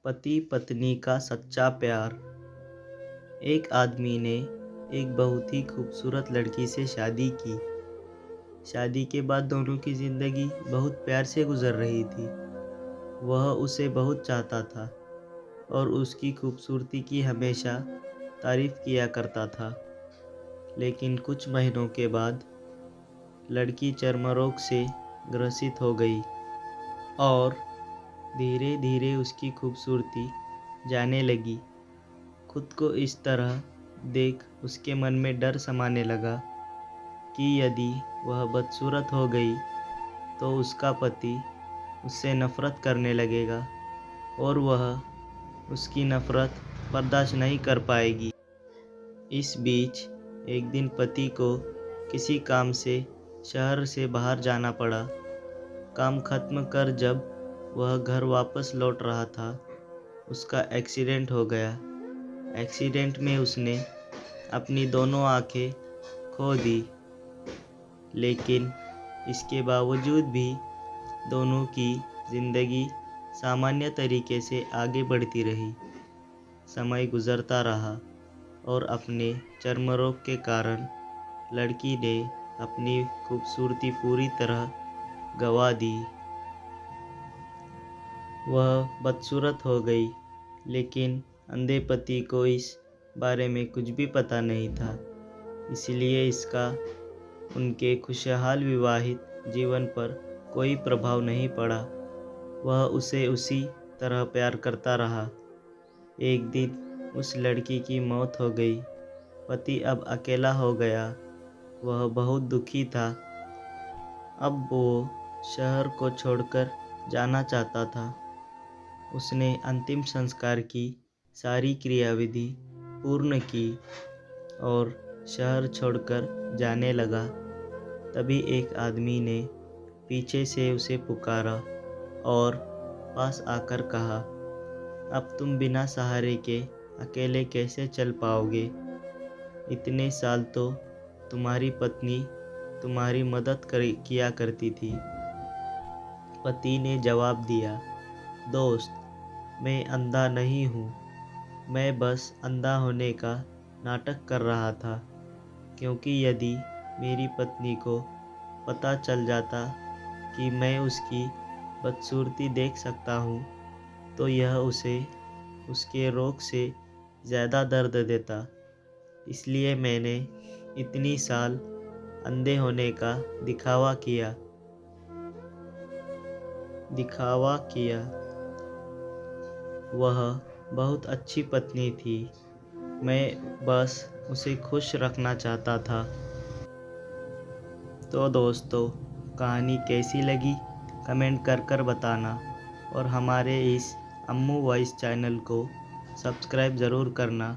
पति पत्नी का सच्चा प्यार। एक आदमी ने एक बहुत ही खूबसूरत लड़की से शादी की। शादी के बाद दोनों की ज़िंदगी बहुत प्यार से गुजर रही थी। वह उसे बहुत चाहता था और उसकी खूबसूरती की हमेशा तारीफ़ किया करता था। लेकिन कुछ महीनों के बाद लड़की चर्म रोग से ग्रसित हो गई और धीरे धीरे उसकी खूबसूरती जाने लगी। खुद को इस तरह देख उसके मन में डर समाने लगा कि यदि वह बदसूरत हो गई तो उसका पति उससे नफ़रत करने लगेगा और वह उसकी नफ़रत बर्दाश्त नहीं कर पाएगी। इस बीच एक दिन पति को किसी काम से शहर से बाहर जाना पड़ा। काम खत्म कर जब वह घर वापस लौट रहा था, उसका एक्सीडेंट हो गया। एक्सीडेंट में उसने अपनी दोनों आंखें खो दी, लेकिन इसके बावजूद भी दोनों की ज़िंदगी सामान्य तरीके से आगे बढ़ती रही। समय गुज़रता रहा और अपने चर्म रोग के कारण लड़की ने अपनी खूबसूरती पूरी तरह गंवा दी। वह बदसूरत हो गई, लेकिन अंधे पति को इस बारे में कुछ भी पता नहीं था। इसलिए इसका उनके खुशहाल विवाहित जीवन पर कोई प्रभाव नहीं पड़ा। वह उसे उसी तरह प्यार करता रहा। एक दिन उस लड़की की मौत हो गई। पति अब अकेला हो गया। वह बहुत दुखी था। अब वो शहर को छोड़कर जाना चाहता था। उसने अंतिम संस्कार की सारी क्रियाविधि पूर्ण की और शहर छोड़कर जाने लगा। तभी एक आदमी ने पीछे से उसे पुकारा और पास आकर कहा, अब तुम बिना सहारे के अकेले कैसे चल पाओगे? इतने साल तो तुम्हारी पत्नी तुम्हारी मदद किया करती थी। पति ने जवाब दिया, दोस्त, मैं अंधा नहीं हूँ। मैं बस अंधा होने का नाटक कर रहा था, क्योंकि यदि मेरी पत्नी को पता चल जाता कि मैं उसकी बदसूरती देख सकता हूँ तो यह उसे उसके रोग से ज़्यादा दर्द देता। इसलिए मैंने इतनी साल अंधे होने का दिखावा किया। वह बहुत अच्छी पत्नी थी। मैं बस उसे खुश रखना चाहता था। तो दोस्तों, कहानी कैसी लगी कमेंट कर बताना और हमारे इस अम्मू वॉइस चैनल को सब्सक्राइब ज़रूर करना।